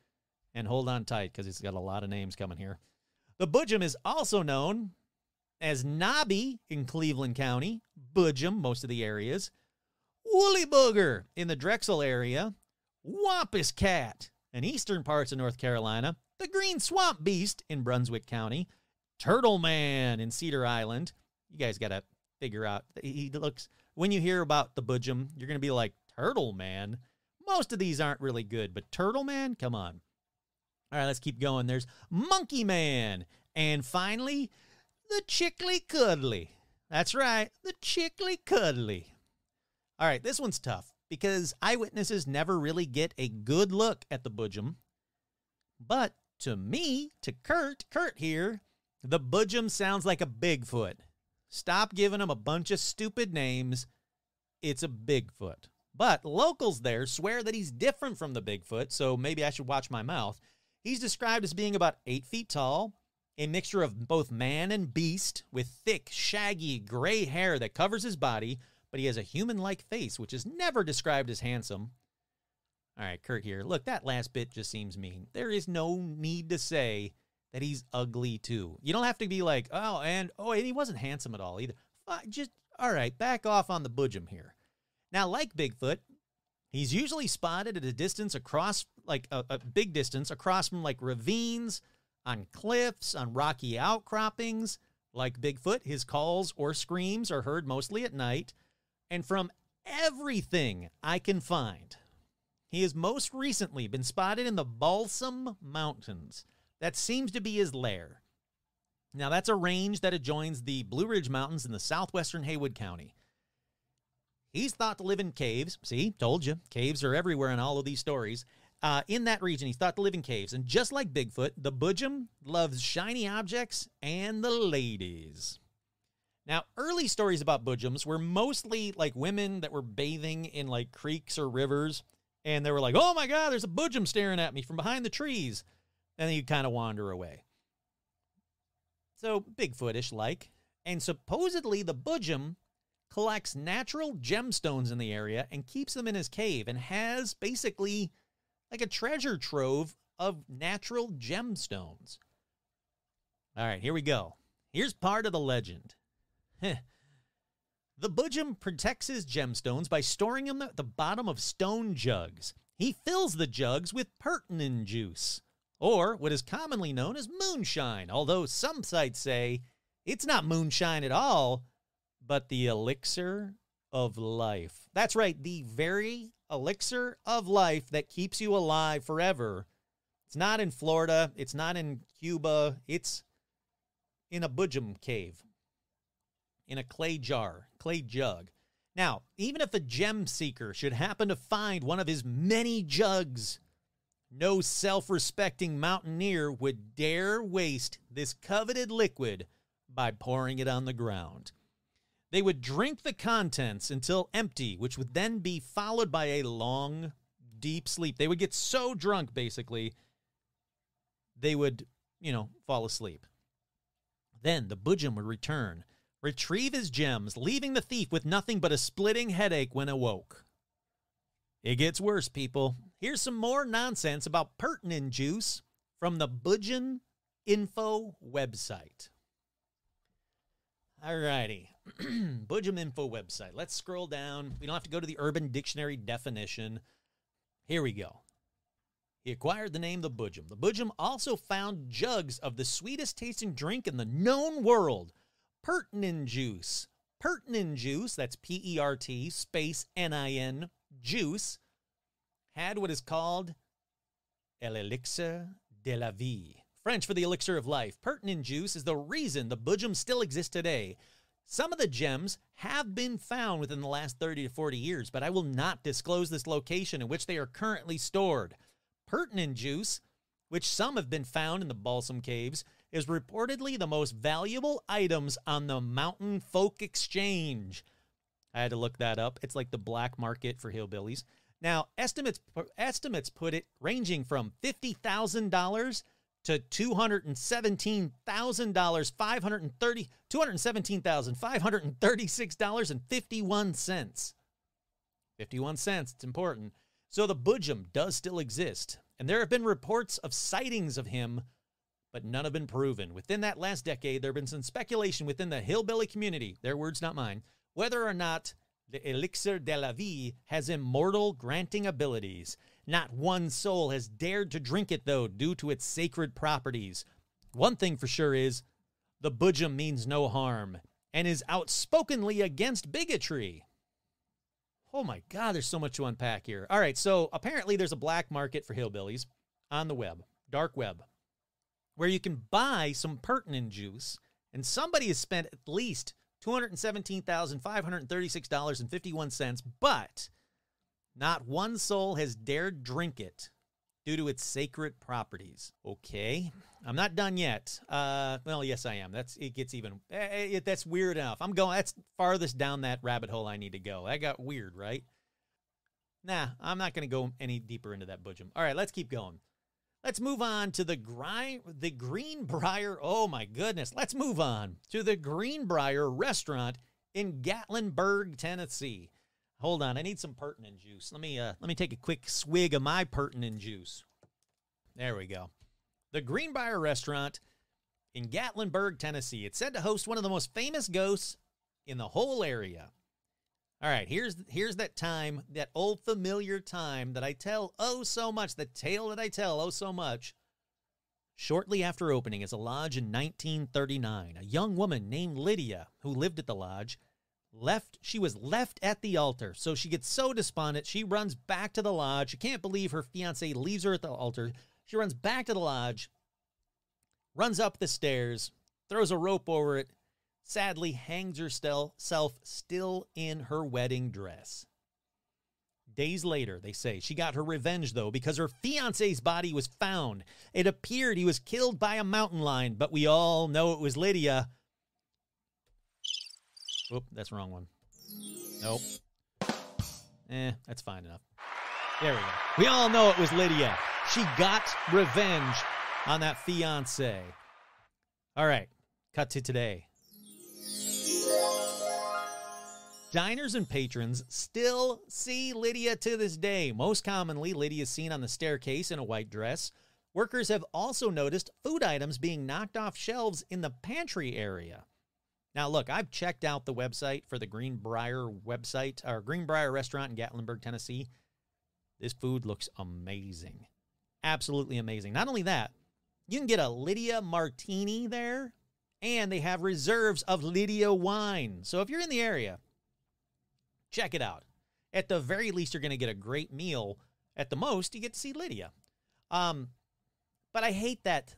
and hold on tight because it's got a lot of names coming here. The Butchum is also known as Nobby in Cleveland County, Butchum, most of the areas, Woolly Booger in the Drexel area, Wampus Cat in eastern parts of North Carolina, the Green Swamp Beast in Brunswick County, Turtle Man in Cedar Island. You guys got to figure out, he looks, when you hear about the Butchum, you're going to be like, Turtle Man? Most of these aren't really good, but Turtle Man? Come on. All right, let's keep going. There's Monkey Man. And finally, the Chickly Cuddly. That's right, the Chickly Cuddly. All right, this one's tough because eyewitnesses never really get a good look at the Butchum. But to me, to Kurt here, the Butchum sounds like a Bigfoot. Stop giving him a bunch of stupid names. It's a Bigfoot. But locals there swear that he's different from the Bigfoot, so maybe I should watch my mouth. He's described as being about 8 feet tall, a mixture of both man and beast, with thick, shaggy, gray hair that covers his body, but he has a human-like face, which is never described as handsome. All right, Kurt here. Look, that last bit just seems mean. There is no need to say that he's ugly, too. You don't have to be like, and he wasn't handsome at all, either. All right, back off on the Butchum here. Now, like Bigfoot, he's usually spotted at a distance across, like a big distance, across from like ravines, on cliffs, on rocky outcroppings. Like Bigfoot, his calls or screams are heard mostly at night. And from everything I can find, he has most recently been spotted in the Balsam Mountains. That seems to be his lair. Now, that's a range that adjoins the Blue Ridge Mountains in the southwestern Haywood County. He's thought to live in caves. See, told you. Caves are everywhere in all of these stories. In that region, he's thought to live in caves. And just like Bigfoot, the Butchum loves shiny objects and the ladies. Now, early stories about Butchums were mostly like women that were bathing in like creeks or rivers. And they were like, oh my God, there's a Butchum staring at me from behind the trees. And then you kind of wander away. So Bigfootish like. And supposedly the Butchum collects natural gemstones in the area and keeps them in his cave and has basically like a treasure trove of natural gemstones. All right, here we go. Here's part of the legend. The Butchum protects his gemstones by storing them at the bottom of stone jugs. He fills the jugs with pertinent juice, or what is commonly known as moonshine, although some sites say it's not moonshine at all, but the elixir of life. That's right, the very elixir of life that keeps you alive forever. It's not in Florida. It's not in Cuba. It's in a Butchum cave, in a clay jar, clay jug. Now, even if a gem seeker should happen to find one of his many jugs, no self-respecting mountaineer would dare waste this coveted liquid by pouring it on the ground. They would drink the contents until empty, which would then be followed by a long, deep sleep. They would get so drunk, basically, they would, fall asleep. Then the Butchum would return, retrieve his gems, leaving the thief with nothing but a splitting headache when awoke. It gets worse, people. Here's some more nonsense about pertinent juice from the Butchum Info website. Alrighty, Butchum Info website. Let's scroll down. We don't have to go to the Urban Dictionary definition. Here we go. He acquired the name the Butchum. The Butchum also found jugs of the sweetest tasting drink in the known world, pertinent juice. Pertinent juice, that's P-E-R-T space N-I-N, juice, had what is called el elixir de la vie. French for the elixir of life. Pertinent juice is the reason the Butchum still exists today. Some of the gems have been found within the last 30 to 40 years, but I will not disclose this location in which they are currently stored. Pertinent juice, which some have been found in the Balsam Caves, is reportedly the most valuable items on the Mountain Folk Exchange. I had to look that up. It's like the black market for hillbillies. Now, estimates put it ranging from $50,000 to $217,536.51. $0.51. It's important. So the Butchum does still exist, and there have been reports of sightings of him, but none have been proven. Within that last decade, there have been some speculation within the hillbilly community, their words, not mine, whether or not the elixir de la vie has immortal granting abilities. Not one soul has dared to drink it, though, due to its sacred properties. One thing for sure is, the Butchum means no harm, and is outspokenly against bigotry. Oh my God, there's so much to unpack here. All right, so apparently there's a black market for hillbillies on the web, dark web, where you can buy some pertinent juice, and somebody has spent at least $217,536.51, but not one soul has dared drink it due to its sacred properties. Okay, I'm not done yet. Well, yes, I am. That's weird enough. That's farthest down that rabbit hole I need to go. That got weird, right? Nah, I'm not going to go any deeper into that Butchum. All right, let's keep going. Let's move on to the Greenbrier. Oh my goodness. Let's move on to the Greenbrier restaurant in Gatlinburg, Tennessee. Hold on, I need some pertinent juice. Let me take a quick swig of my pertinent juice. There we go. The Greenbrier restaurant in Gatlinburg, Tennessee. It's said to host one of the most famous ghosts in the whole area. All right, here's that time, that old familiar time that I tell oh so much, the tale that I tell oh so much. Shortly after opening as a lodge in 1939, a young woman named Lydia, who lived at the lodge, she was left at the altar. So she gets so despondent, she runs back to the lodge. She can't believe her fiancé leaves her at the altar. She runs back to the lodge, runs up the stairs, throws a rope over it, sadly hangs herself still in her wedding dress. Days later, they say, she got her revenge, though, because her fiancé's body was found. It appeared he was killed by a mountain lion, but we all know it was Lydia. Oop, that's the wrong one. Nope. That's fine enough. There we go. We all know it was Lydia. She got revenge on that fiancé. All right, cut to today. Diners and patrons still see Lydia to this day. Most commonly, Lydia is seen on the staircase in a white dress, Workers have also noticed food items being knocked off shelves in the pantry area. Now, look, I've checked out the website for the Greenbrier website, or Greenbrier restaurant in Gatlinburg, Tennessee. This food looks amazing. Absolutely amazing. Not only that, you can get a Lydia martini there, and they have reserves of Lydia wine. So if you're in the area, check it out. At the very least, you're going to get a great meal. At the most, you get to see Lydia. But I hate that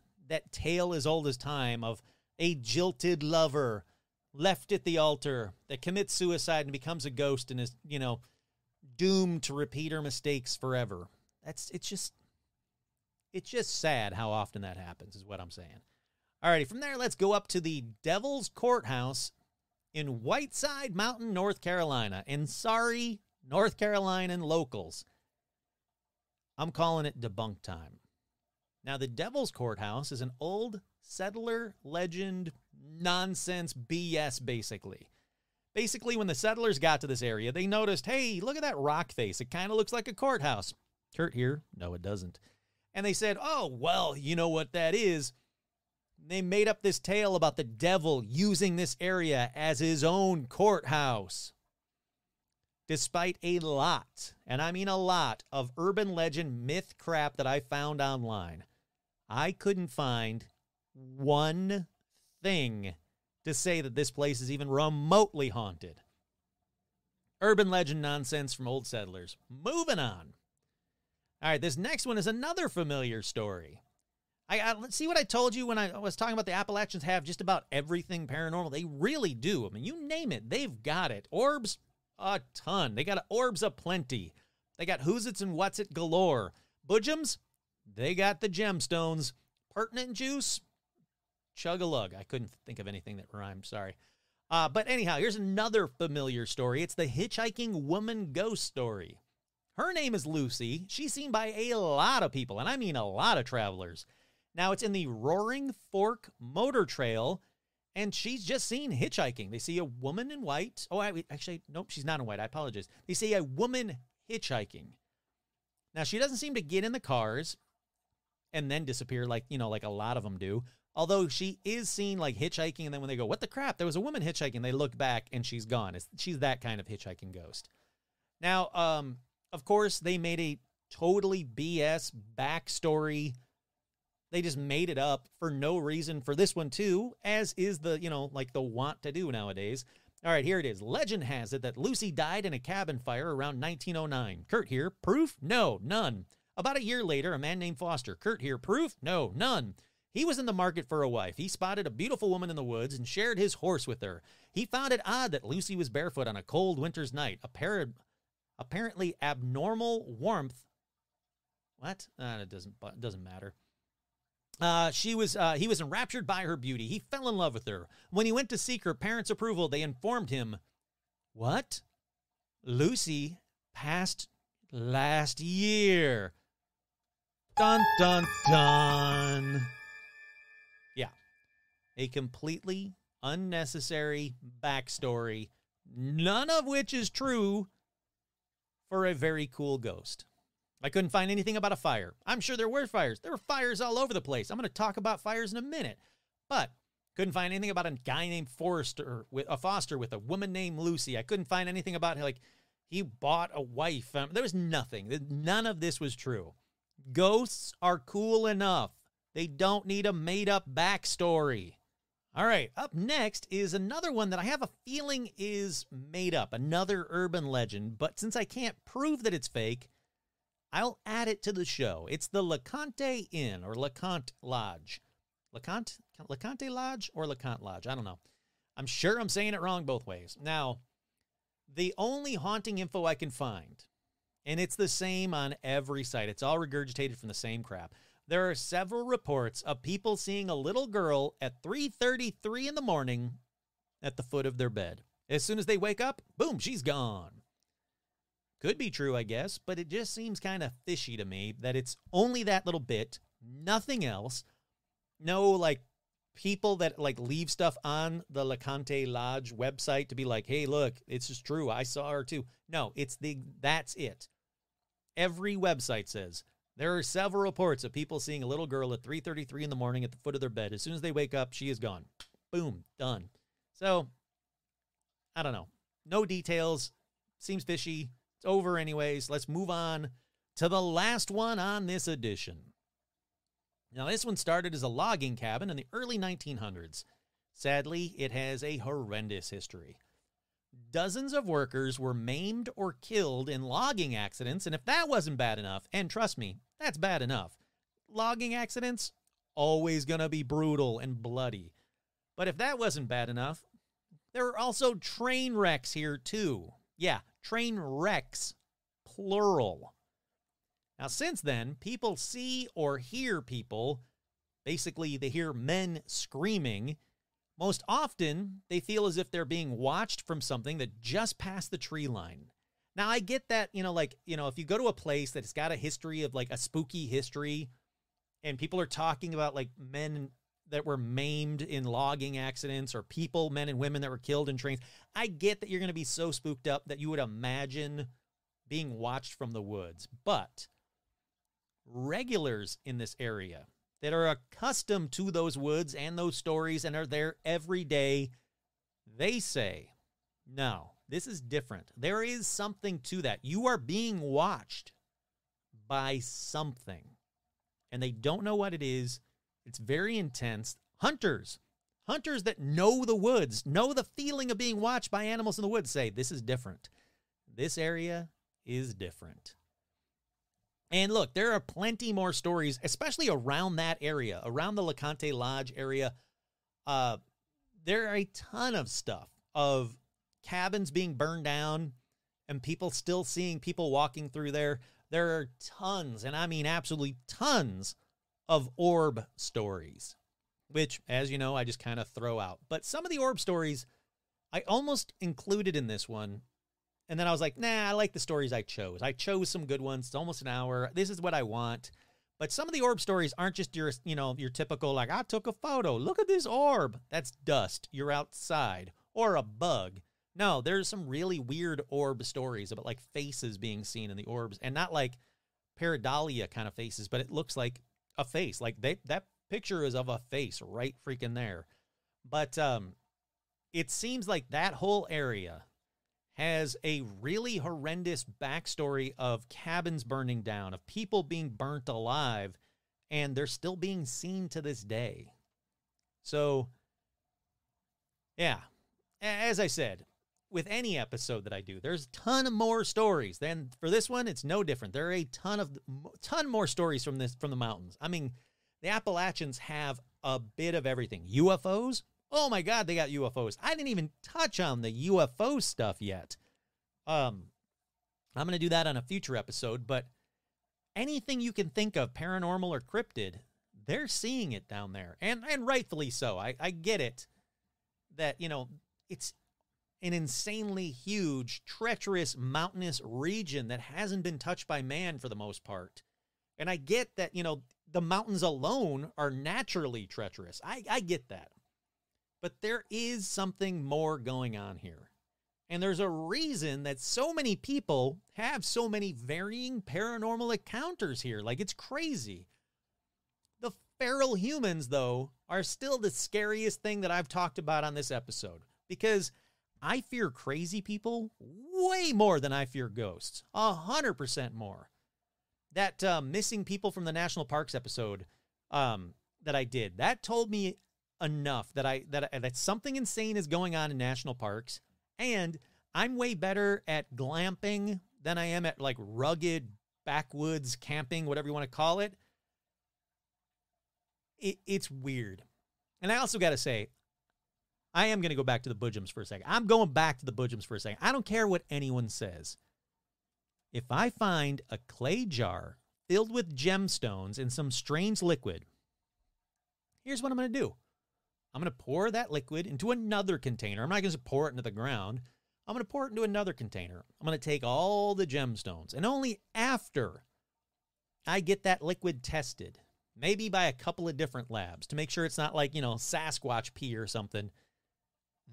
tale as old as time of a jilted lover left at the altar that commits suicide and becomes a ghost and is, doomed to repeat her mistakes forever. It's just sad how often that happens, is what I'm saying. Alrighty, from there, let's go up to the Devil's Courthouse in Whiteside Mountain, North Carolina. And sorry, North Carolinian locals, I'm calling it debunk time. Now, the Devil's Courthouse is an old settler legend nonsense BS, basically. Basically, when the settlers got to this area, they noticed, hey, look at that rock face. It kind of looks like a courthouse. Kurt here. No, it doesn't. And they said, oh, well, you know what that is. They made up this tale about the devil using this area as his own courthouse. Despite a lot, and I mean a lot, of urban legend myth crap that I found online, I couldn't find one thing to say that this place is even remotely haunted. Urban legend nonsense from old settlers. Moving on. All right, this next one is another familiar story. Let's see what I told you when I was talking about the Appalachians have just about everything paranormal. They really do. I mean, you name it, they've got it. Orbs, a ton. They got orbs aplenty. They got who's its and what's it galore. Butchums, they got the gemstones. Pertinent juice, chug-a-lug. I couldn't think of anything that rhymed, sorry. But anyhow, here's another familiar story. It's the hitchhiking woman ghost story. Her name is Lucy. She's seen by a lot of people, and I mean a lot of travelers. Now, it's in the Roaring Fork Motor Trail, and she's just seen hitchhiking. They see a woman in white. Oh, actually, nope, she's not in white. I apologize. They see a woman hitchhiking. Now, she doesn't seem to get in the cars and then disappear like a lot of them do. Although she is seen like hitchhiking, and then when they go, what the crap? There was a woman hitchhiking. They look back, and she's gone. She's that kind of hitchhiking ghost. Now, of course, they made a totally BS backstory. They just made it up for no reason for this one, too, as is the, like the want to do nowadays. All right, here it is. Legend has it that Lucy died in a cabin fire around 1909. Kurt here. Proof? No, none. About a year later, a man named Foster. Kurt here. Proof? No, none. He was in the market for a wife. He spotted a beautiful woman in the woods and shared his horse with her. He found it odd that Lucy was barefoot on a cold winter's night. Apparently abnormal warmth. What? It doesn't matter. He was enraptured by her beauty. He fell in love with her. When he went to seek her parents' approval, they informed him, what? Lucy passed last year. Dun, dun, dun. Yeah. A completely unnecessary backstory, none of which is true, for a very cool ghost. I couldn't find anything about a fire. I'm sure there were fires. There were fires all over the place. I'm going to talk about fires in a minute. But couldn't find anything about a guy named Foster with a woman named Lucy. I couldn't find anything about he bought a wife. There was nothing. None of this was true. Ghosts are cool enough. They don't need a made-up backstory. All right, up next is another one that I have a feeling is made up, another urban legend, but since I can't prove that it's fake, I'll add it to the show. It's the LeConte Inn, or LeConte Lodge. LeConte Lodge or LeConte Lodge? I don't know. I'm sure I'm saying it wrong both ways. Now, the only haunting info I can find, and it's the same on every site. It's all regurgitated from the same crap. There are several reports of people seeing a little girl at 3:33 in the morning at the foot of their bed. As soon as they wake up, boom, she's gone. Could be true, I guess, but it just seems kind of fishy to me that it's only that little bit, nothing else. No, people that, leave stuff on the LeConte Lodge website to be like, hey, look, it's just true. I saw her too. No, that's it. Every website says There are several reports of people seeing a little girl at 3:33 in the morning at the foot of their bed. As soon as they wake up, she is gone. Boom, done. So, I don't know. No details. Seems fishy. It's over anyways. Let's move on to the last one on this edition. Now, this one started as a logging cabin in the early 1900s. Sadly, it has a horrendous history. Dozens of workers were maimed or killed in logging accidents, and if that wasn't bad enough, and trust me, that's bad enough, logging accidents, always going to be brutal and bloody. But if that wasn't bad enough, there are also train wrecks here too. Yeah, train wrecks, plural. Now, since then, people see or hear people. Basically, they hear men screaming. Most often, they feel as if they're being watched from something that just passed the tree line. Now, I get that, if you go to a place that's got a history of like a spooky history, and people are talking about like men that were maimed in logging accidents, or people, men and women that were killed in trains, I get that you're going to be so spooked up that you would imagine being watched from the woods. But regulars in this area that are accustomed to those woods and those stories and are there every day, they say, no, this is different. There is something to that. You are being watched by something, and they don't know what it is. It's very intense. Hunters that know the woods, know the feeling of being watched by animals in the woods, say this is different. This area is different. And look, there are plenty more stories, especially around that area, around the LeConte Lodge area. There are a ton of stuff of cabins being burned down and people still seeing people walking through there. There are tons, and I mean absolutely tons, of orb stories, which, as you know, I just kind of throw out. But some of the orb stories I almost included in this one. And then I was like, nah, I like the stories I chose. I chose some good ones. It's almost an hour. This is what I want. But some of the orb stories aren't just your typical, like, I took a photo. Look at this orb. That's dust. You're outside. Or a bug. No, there's some really weird orb stories about, like, faces being seen in the orbs. And not, like, pareidolia kind of faces, but it looks like a face. Like, that picture is of a face right freaking there. But it seems like that whole area has a really horrendous backstory of cabins burning down, of people being burnt alive, and they're still being seen to this day. So, yeah, as I said, with any episode that I do, there's a ton more stories. Then for this one, it's no different. There are a ton more stories from the mountains. I mean, the Appalachians have a bit of everything. UFOs? Oh my God, they got UFOs. I didn't even touch on the UFO stuff yet. I'm going to do that on a future episode, but anything you can think of, paranormal or cryptid, they're seeing it down there. And rightfully so. I get it that, it's an insanely huge, treacherous, mountainous region that hasn't been touched by man for the most part. And I get that, the mountains alone are naturally treacherous. I get that. But there is something more going on here. And there's a reason that so many people have so many varying paranormal encounters here. Like, it's crazy. The feral humans, though, are still the scariest thing that I've talked about on this episode. Because I fear crazy people way more than I fear ghosts. 100% more. That missing people from the national parks episode that I did, that told me enough that something insane is going on in national parks, and I'm way better at glamping than I am at like rugged backwoods camping, whatever you want to call it. It's weird. And I also got to say, I am going to go back to the Butchums for a second. I'm going back to the Butchums for a second. I don't care what anyone says. If I find a clay jar filled with gemstones and some strange liquid, here's what I'm going to do. I'm going to pour that liquid into another container. I'm not going to pour it into the ground. I'm going to pour it into another container. I'm going to take all the gemstones, and only after I get that liquid tested, maybe by a couple of different labs to make sure it's not like, Sasquatch pee or something,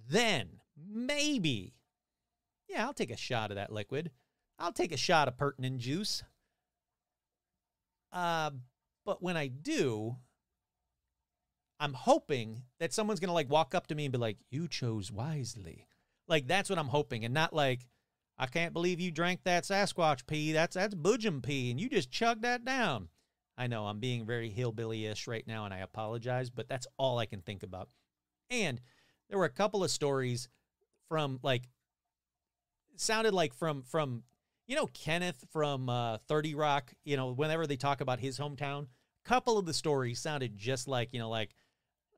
then maybe, I'll take a shot of that liquid. I'll take a shot of pertinent juice. But when I do, I'm hoping that someone's going to like walk up to me and be like, you chose wisely. Like, that's what I'm hoping. And not like, I can't believe you drank that Sasquatch pee. That's Butchum pee. And you just chugged that down. I know I'm being very hillbilly-ish right now, and I apologize, but that's all I can think about. And there were a couple of stories from like, sounded like from Kenneth from 30 Rock, whenever they talk about his hometown, a couple of the stories sounded just like, like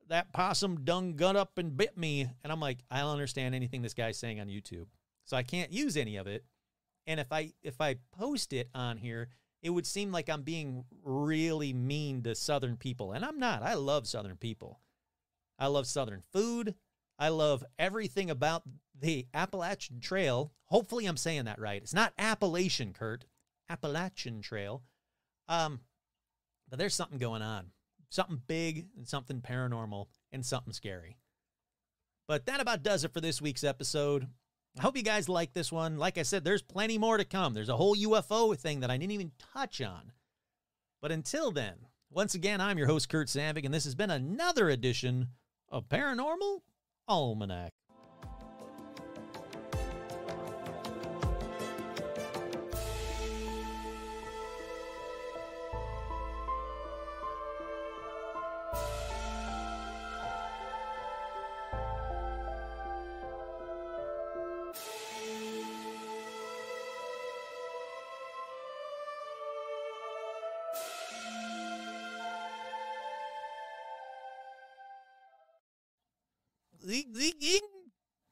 that possum done got up and bit me. And I'm like, I don't understand anything this guy's saying on YouTube. So I can't use any of it. And if I post it on here, it would seem like I'm being really mean to Southern people. And I'm not. I love Southern people. I love Southern food. I love everything about the Appalachian Trail. Hopefully I'm saying that right. It's not Appalachian, Kurt. Appalachian Trail. But there's something going on. Something big and something paranormal and something scary. But that about does it for this week's episode. I hope you guys like this one. Like I said, there's plenty more to come. There's a whole UFO thing that I didn't even touch on. But until then, once again, I'm your host, Kurt Sandvik, and this has been another edition of Paranormal Almanac.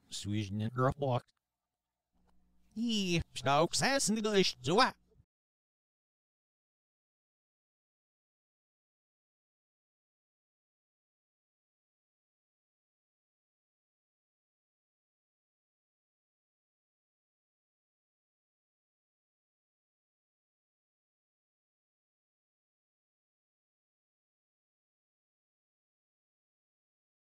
Sweden and Rock. He stokes as in the English.